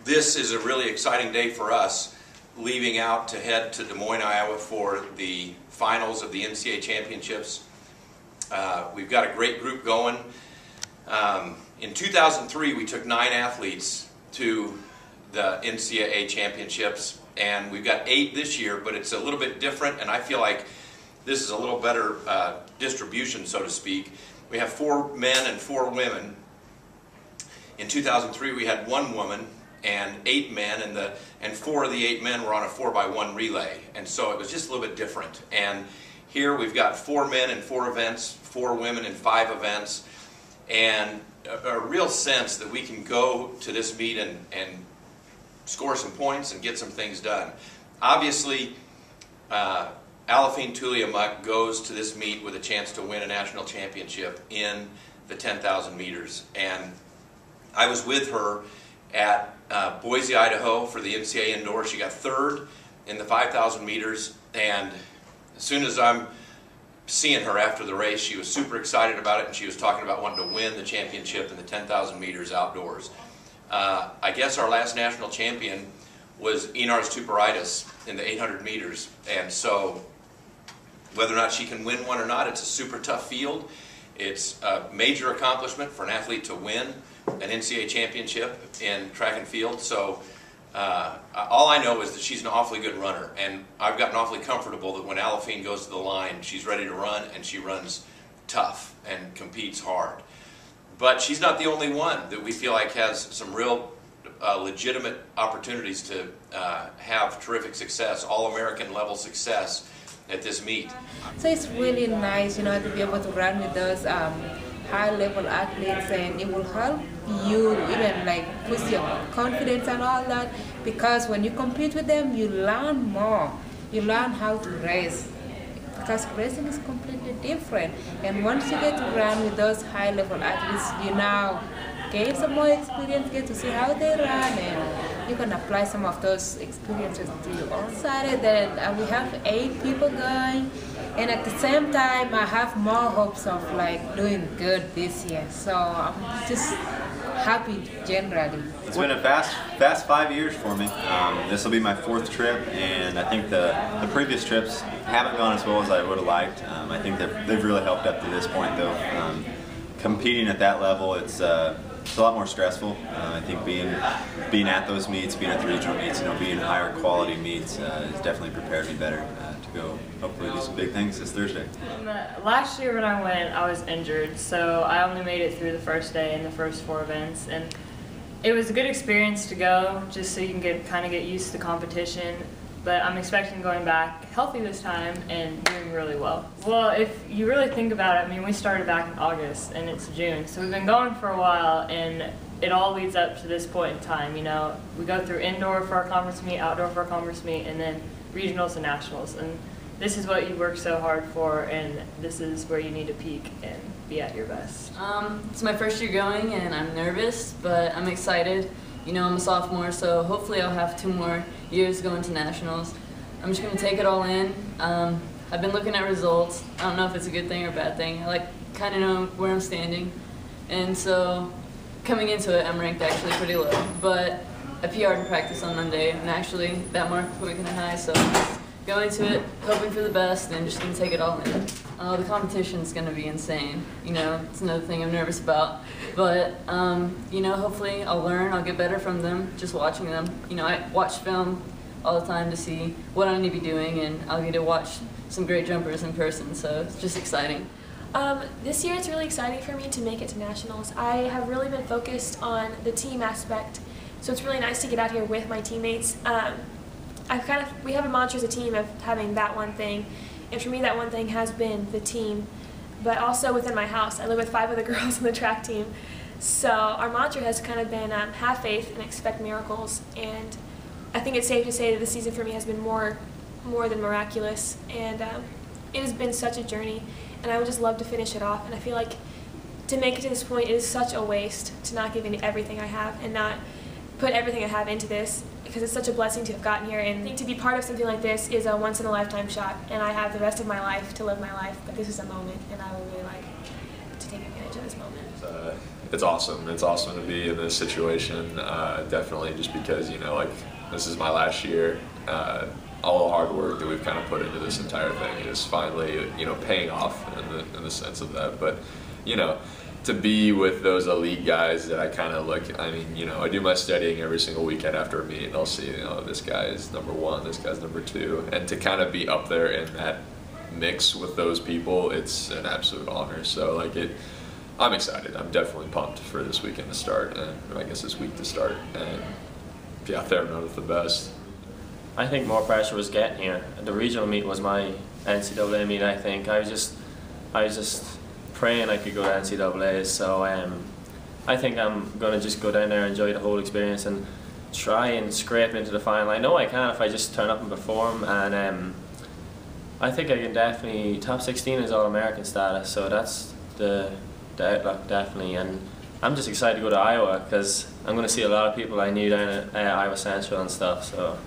This is a really exciting day for us, leaving out to head to Des Moines, Iowa for the finals of the NCAA Championships. We've got a great group going. In 2003, we took 9 athletes to the NCAA Championships, and we've got 8 this year, but it's a little bit different, and I feel like this is a little better distribution, so to speak. We have 4 men and 4 women. In 2003, we had 1 woman and 8 men, and 4 of the 8 men were on a 4x1 relay, and so it was just a little bit different. And here we've got 4 men in 4 events, 4 women in 5 events, and a real sense that we can go to this meet and score some points and get some things done. Obviously, Alafine Tuliamuk goes to this meet with a chance to win a national championship in the 10,000 meters. And I was with her at Boise, Idaho for the NCAA Indoor. She got 3rd in the 5,000 meters, and as soon as I'm seeing her after the race, she was super excited about it, and she was talking about wanting to win the championship in the 10,000 meters outdoors. I guess our last national champion was Inars Tuparitis in the 800 meters, and so whether or not she can win one or not, it's a super tough field. It's a major accomplishment for an athlete to win an NCAA championship in track and field. So all I know is that she's an awfully good runner, and I've gotten awfully comfortable that when Alafine goes to the line, she's ready to run, and she runs tough and competes hard. But she's not the only one that we feel like has some real legitimate opportunities to have terrific success, all-American level success at this meet. So it's really nice, to be able to run with those high-level athletes, and it will help you even boost your confidence and all that, because when you compete with them, you learn more. You learn how to race, because racing is completely different. And once you get to run with those high-level athletes, you now gain some more experience, get to see how they run, and you can apply some of those experiences to your own side. That we have 8 people going, and at the same time, I have more hopes of doing good this year. So I'm just happy generally. It's been a fast 5 years for me. This will be my 4th trip, and I think the previous trips haven't gone as well as I would have liked. I think they've really helped up to this point, though. Competing at that level, it's a lot more stressful. I think being at those meets, being at the regional meets, being higher quality meets has definitely prepared me better to go hopefully do some big things this Thursday. Last year when I went, I was injured, so I only made it through the first day in the first 4 events, and it was a good experience to go, just so you can kind of get used to the competition. But I'm expecting going back healthy this time and doing really well. Well, if you really think about it, we started back in August and it's June, so we've been going for a while, and it all leads up to this point in time. We go through indoor for our conference meet, outdoor for our conference meet, and then regionals and nationals. And this is what you work so hard for, and this is where you need to peak and be at your best. It's my first year going, and I'm nervous, but I'm excited. I'm a sophomore, so hopefully I'll have 2 more years going to nationals. I'm just going to take it all in. I've been looking at results. I don't know if it's a good thing or a bad thing. I kind of know where I'm standing. And so coming into it, I'm ranked actually pretty low. But I PR'd in practice on Monday, and actually that mark put me kind of high. So going into it, hoping for the best, and just going to take it all in. The competition's going to be insane. It's another thing I'm nervous about. But, hopefully I'll learn, I'll get better from them, just watching them. I watch film all the time to see what I need to be doing, and I'll get to watch some great jumpers in person, so it's just exciting. This year it's really exciting for me to make it to nationals. I have really been focused on the team aspect, so it's really nice to get out here with my teammates. We have a mantra as a team of having that one thing, and for me that one thing has been the team. But also within my house, I live with 5 other girls on the track team, so our mantra has kind of been have faith and expect miracles. And I think it's safe to say that this season for me has been more than miraculous, and it has been such a journey, and I would just love to finish it off. And I feel like to make it to this point, it is such a waste to not give in everything I have and not put everything I have into this, because it's such a blessing to have gotten here. And I think to be part of something like this is a once-in-a-lifetime shot, and I have the rest of my life to live my life, but this is a moment, and I would really like to take advantage of this moment. it's awesome. It's awesome to be in this situation. Definitely, just because like this is my last year. All the hard work that we've kind of put into this entire thing is finally paying off in the sense of that. But to be with those elite guys that I kind of look. I mean, I do my studying every single weekend after a meet, and I'll see this guy is number 1, this guy's number 2, and to kind of be up there in that mix with those people, it's an absolute honor. So I'm excited. I'm definitely pumped for this weekend to start, and I guess this week to start, and be out there and run with the best. I think more pressure was getting here. The regional meet was my NCAA meet. I think I was just praying I could go to NCAA. So I think I'm gonna just go down there, enjoy the whole experience, and try and scrape into the final. I know I can if I just turn up and perform, and I think I can definitely. Top 16 is All-American status, so that's the outlook definitely. And I'm just excited to go to Iowa because I'm going to see a lot of people I knew down at Iowa Central and stuff. So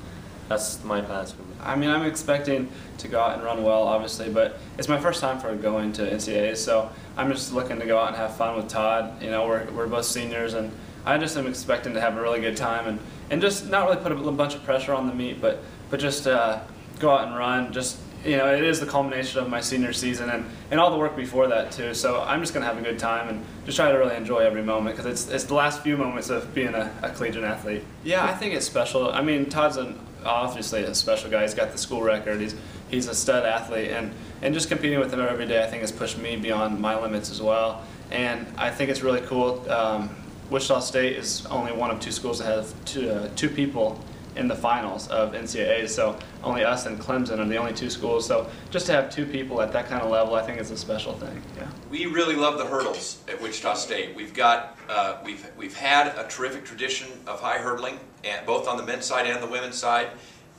that's my plans for me. I mean, I'm expecting to go out and run well, obviously, but it's my first time for going to NCAAs, so I'm just looking to go out and have fun with Todd. We're both seniors, and I just am expecting to have a really good time and just not really put a bunch of pressure on the meet, but just go out and run. Just it is the culmination of my senior season and all the work before that too. So I'm just gonna have a good time and just try to really enjoy every moment because it's the last few moments of being a collegiate athlete. Yeah, I think it's special. I mean, Todd's obviously a special guy. He's got the school record. He's a stud athlete, and just competing with him every day I think has pushed me beyond my limits as well. And I think it's really cool. Wichita State is only one of 2 schools that have two people in the finals of NCAA, so only us and Clemson are the only 2 schools. So just to have 2 people at that kind of level, I think is a special thing. Yeah. We really love the hurdles at Wichita State. We've got we've had a terrific tradition of high hurdling, and both on the men's side and the women's side,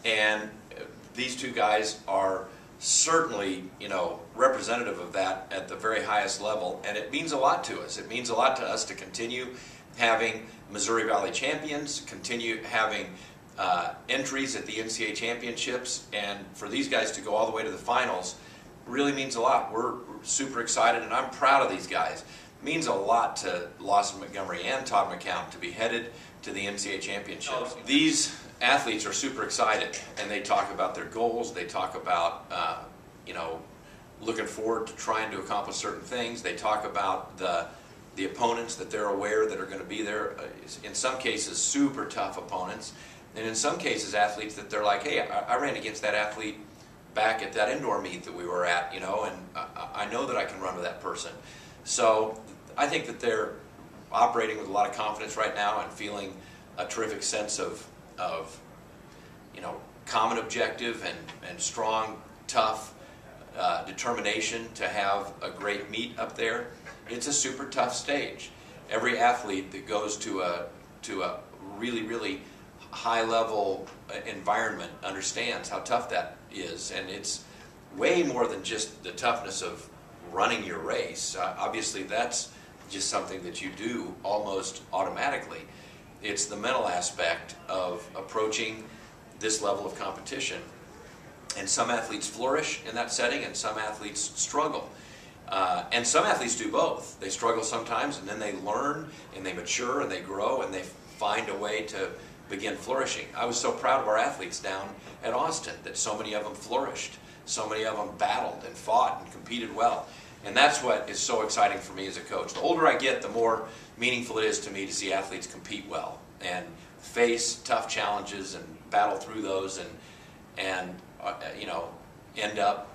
and these 2 guys are certainly representative of that at the very highest level, and it means a lot to us. It means a lot to us to continue having Missouri Valley champions, continue having entries at the NCAA Championships, and for these guys to go all the way to the finals really means a lot. We're super excited, and I'm proud of these guys. It means a lot to Lawson Montgomery and Todd McCown to be headed to the NCAA Championships. These athletes are super excited, and they talk about their goals. They talk about looking forward to trying to accomplish certain things. They talk about the opponents that they're aware that are going to be there. In some cases, super tough opponents. And in some cases, athletes that they're like, hey, I ran against that athlete back at that indoor meet that we were at, and I know that I can run with that person. So I think that they're operating with a lot of confidence right now and feeling a terrific sense of common objective and strong, tough determination to have a great meet up there. It's a super tough stage. Every athlete that goes to a really, really high-level environment understands how tough that is, and it's way more than just the toughness of running your race. Obviously, that's just something that you do almost automatically. It's the mental aspect of approaching this level of competition, and some athletes flourish in that setting, and some athletes struggle. And some athletes do both. They struggle sometimes, and then they learn, and they mature, and they grow, and they find a way to begin flourishing. I was so proud of our athletes down at Austin that so many of them flourished. So many of them battled and fought and competed well. And that's what is so exciting for me as a coach. The older I get, the more meaningful it is to me to see athletes compete well and face tough challenges and battle through those and end up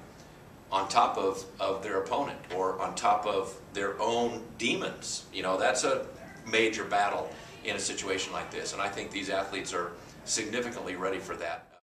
on top of their opponent or on top of their own demons. That's a major battle in a situation like this, and I think these athletes are significantly ready for that.